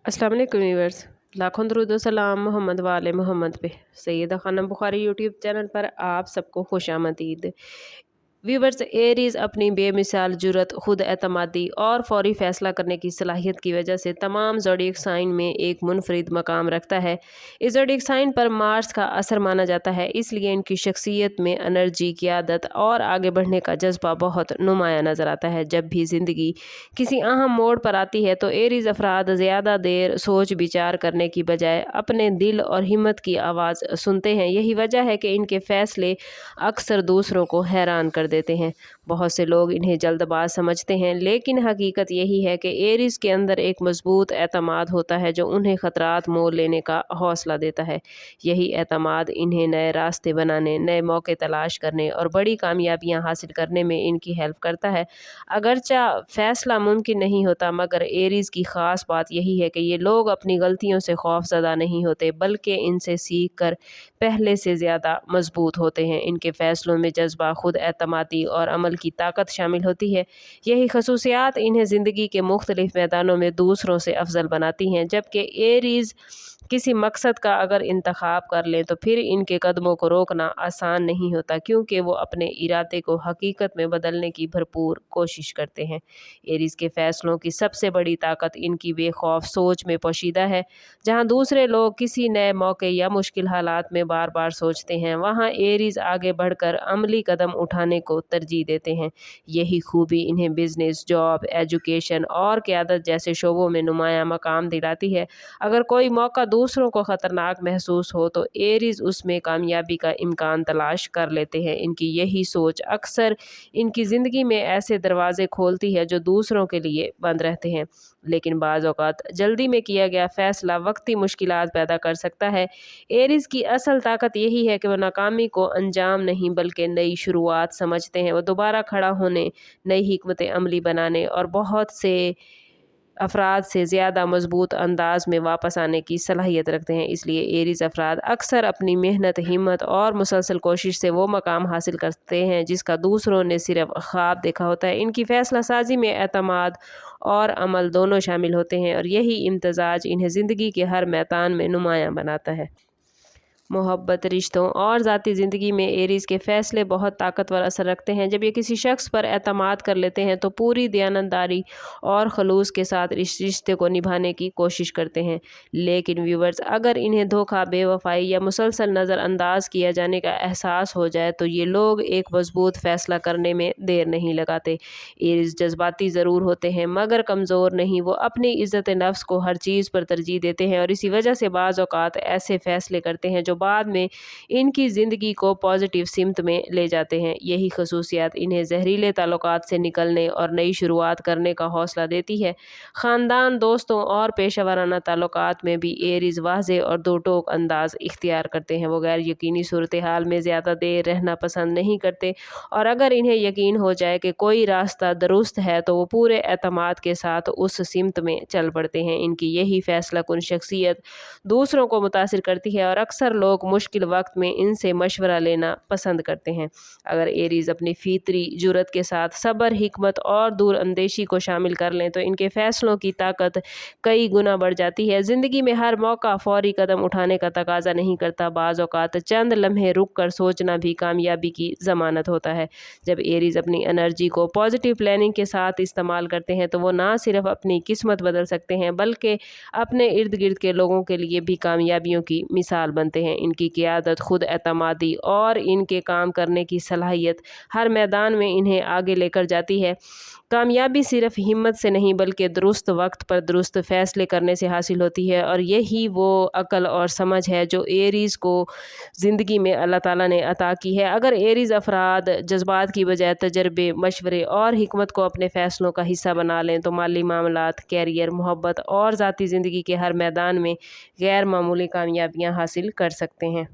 अस्सलाम वालेकुम व्यूअर्स। लाखों दरूद व सलाम मोहम्मद वाले मोहम्मद पे। सैयदा खानम बुखारी यूट्यूब चैनल पर आप सबको खुशामदीद। व्यूअर्स, एरीज अपनी बेमिसाल जुरत, खुद एतमादी और फौरी फैसला करने की सलाहियत की वजह से तमाम ज़ोडिएक साइन में एक मुनफरिद मकाम रखता है। इस ज़ोडिएक साइन पर मार्स का असर माना जाता है, इसलिए इनकी शख्सियत में एनर्जी, क़ियादत और आगे बढ़ने का जज्बा बहुत नुमाया नज़र आता है। जब भी ज़िंदगी किसी अहम मोड़ पर आती है तो एरीज अफराद ज़्यादा देर सोच विचार करने की बजाय अपने दिल और हिम्मत की आवाज़ सुनते हैं। यही वजह है कि इनके फ़ैसले अक्सर दूसरों को हैरान कर देते हैं। बहुत से लोग इन्हें जल्दबाज समझते हैं, लेकिन हकीकत यही है कि एरीज के अंदर एक मजबूत एतमाद होता है जो उन्हें ख़तरात मोल लेने का हौसला देता है। यही एतमाद इन्हें नए रास्ते बनाने, नए मौके तलाश करने और बड़ी कामयाबियाँ हासिल करने में इनकी हेल्प करता है। अगरचा फ़ैसला मुमकिन नहीं होता, मगर एरीज की ख़ास बात यही है कि ये लोग अपनी गलतियों से खौफज़दा नहीं होते, बल्कि इनसे सीख कर पहले से ज़्यादा मजबूत होते हैं। इनके फ़ैसलों में जज्बा, खुद एतमादी और अमल की ताकत शामिल होती है। यही खसूसियात इन्हें ज़िंदगी के मुख्तलिफ मैदानों में दूसरों से अफजल बनाती हैं। जबकि एरीज किसी मकसद का अगर इंतखाब कर लें तो फिर इनके कदमों को रोकना आसान नहीं होता, क्योंकि वो अपने इरादे को हकीकत में बदलने की भरपूर कोशिश करते हैं। एरीज के फ़ैसलों की सबसे बड़ी ताकत इनकी बेखौफ सोच में पोशीदा है। जहाँ दूसरे लोग किसी नए मौके या मुश्किल हालात में बार बार सोचते हैं, वहाँ एरीज आगे बढ़कर अमली कदम उठाने को तरजीह देते हैं। यही खूबी इन्हें बिजनेस, जॉब, एजुकेशन और क़यादत जैसे शोबों में नुमाया मकाम दिलाती है। अगर कोई मौका दूसरों को ख़तरनाक महसूस हो तो एरीज उसमें कामयाबी का इम्कान तलाश कर लेते हैं। इनकी यही सोच अक्सर इनकी ज़िंदगी में ऐसे दरवाज़े खोलती है जो दूसरों के लिए बंद रहते हैं। लेकिन बाज़ औक़ात जल्दी में किया गया फ़ैसला वक्ती मुश्किलात पैदा कर सकता है। एरीज की असल ताकत यही है कि वो नाकामी को अंजाम नहीं बल्कि नई शुरुआत समझते हैं। वो दोबारा खड़ा होने, नई हिकमत अमली बनाने और बहुत से अफराद से ज़्यादा मजबूत अंदाज में वापस आने की सलाहियत रखते हैं। इसलिए एरीज अफराद अक्सर अपनी मेहनत, हिम्मत और मुसलसल कोशिश से वो मकाम हासिल करते हैं जिसका दूसरों ने सिर्फ ख्वाब देखा होता है। इनकी फ़ैसला साजी में एतमाद और अमल दोनों शामिल होते हैं, और यही इम्तजाज इन्हें ज़िंदगी के हर मैदान में नुमायाँ बनाता है। मोहब्बत, रिश्तों और ज़ाती ज़िंदगी में एरीज के फ़ैसले बहुत ताकतवर असर रखते हैं। जब ये किसी शख्स पर एतमाद कर लेते हैं तो पूरी दयानतदारी और खलूस के साथ इस रिश्ते को निभाने की कोशिश करते हैं। लेकिन व्यूवर्स, अगर इन्हें धोखा, बेवफाई या मुसलसल नज़रअंदाज किया जाने का एहसास हो जाए तो ये लोग एक मजबूत फ़ैसला करने में देर नहीं लगाते। एरीज जज्बाती ज़रूर होते हैं, मगर कमज़ोर नहीं। वो अपनी इज़्ज़त नफ्स को हर चीज़ पर तरजीह देते हैं, और इसी वजह से बाज़ औक़ात ऐसे फ़ैसले करते हैं जो बाद में इनकी ज़िंदगी को पॉजिटिव सिमत में ले जाते हैं। यही खसूसियात इन्हें जहरीले ताल्लुकात से निकलने और नई शुरुआत करने का हौसला देती है। ख़ानदान, दोस्तों और पेशा वराना ताल्लुकात में भी एरीज वाज़ेह और दो टोक अंदाज इख्तियार करते हैं। वो गैर यकीनी सूरत हाल में ज़्यादा देर रहना पसंद नहीं करते, और अगर इन्हें यकीन हो जाए कि कोई रास्ता दुरुस्त है तो वो पूरे एतमाद के साथ उस सिमत में चल पड़ते हैं। इनकी यही फ़ैसला कुन शख्सियत दूसरों को मुतासिर करती है, और अक्सर लोग मुश्किल वक्त में इनसे मशवरा लेना पसंद करते हैं। अगर एरीज अपनी फितरी जुर्रत के साथ सब्र, हिकमत और दूर अंदेशी को शामिल कर लें तो इनके फ़ैसलों की ताकत कई गुना बढ़ जाती है। ज़िंदगी में हर मौका फौरी कदम उठाने का तकाजा नहीं करता। बाज़ औक़ात चंद लम्हे रुक कर सोचना भी कामयाबी की ज़मानत होता है। जब एरीज अपनी एनर्जी को पॉजिटिव प्लानिंग के साथ इस्तेमाल करते हैं तो वो ना सिर्फ अपनी किस्मत बदल सकते हैं, बल्कि अपने इर्द गिर्द के लोगों के लिए भी कामयाबियों की मिसाल बनते हैं। इनकी क़ियादत, खुद एतमादी और इनके काम करने की सलाहियत हर मैदान में इन्हें आगे लेकर जाती है। कामयाबी सिर्फ हिम्मत से नहीं बल्कि दुरुस्त वक्त पर दुरुस्त फ़ैसले करने से हासिल होती है, और यही वो अक्ल और समझ है जो एरीज को ज़िंदगी में अल्लाह ताला ने अता की है। अगर एरीज अफराद जज्बात की बजाय तजर्बे, मशवरे और हिकमत को अपने फ़ैसलों का हिस्सा बना लें तो माली मामलात, कैरियर, मोहब्बत और ज़ाती ज़िंदगी के हर मैदान में गैर मामूली कामयाबियाँ हासिल कर सकते हैं।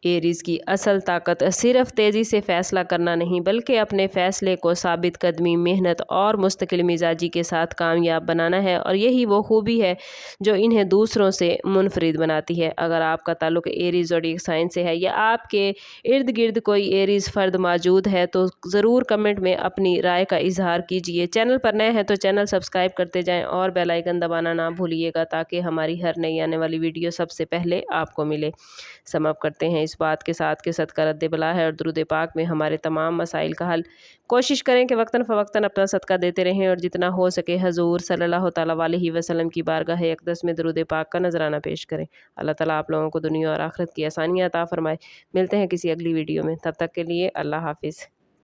ایریز کی اصل طاقت صرف تیزی سے فیصلہ کرنا نہیں بلکہ اپنے فیصلے کو ثابت قدمی، محنت اور مستقل مزاجی کے ساتھ کامیاب بنانا ہے، اور یہی وہ خوبی ہے جو انہیں دوسروں سے منفرد بناتی ہے۔ اگر آپ کا تعلق ایریز زوڈیک سائن سے ہے یا آپ کے ارد گرد کوئی ایریز فرد موجود ہے تو ضرور کمنٹ میں اپنی رائے کا اظہار کیجیے۔ چینل پر نئے ہیں تو چینل سبسکرائب کرتے جائیں اور بیل آئیکن دبانا نہ بھولیے گا تاکہ ہماری ہر نئی آنے والی ویڈیو سب سے پہلے آپ کو ملے۔ سم اپ کرتے ہیں اس بات کے ساتھ کہ صدقہ رد بلا ہے اور درود پاک میں ہمارے تمام مسائل کا حل۔ کوشش کریں کہ وقتاً فوقتاً اپنا صدقہ دیتے رہیں اور جتنا ہو سکے حضور صلی اللہ تعالیٰ علیہ وسلم کی بارگاہ اقدس میں درود پاک کا نذرانہ پیش کریں۔ اللہ تعالیٰ آپ لوگوں کو دنیا اور آخرت کی آسانیاں عطا فرمائے۔ ملتے ہیں کسی اگلی ویڈیو میں، تب تک کے لیے اللہ حافظ۔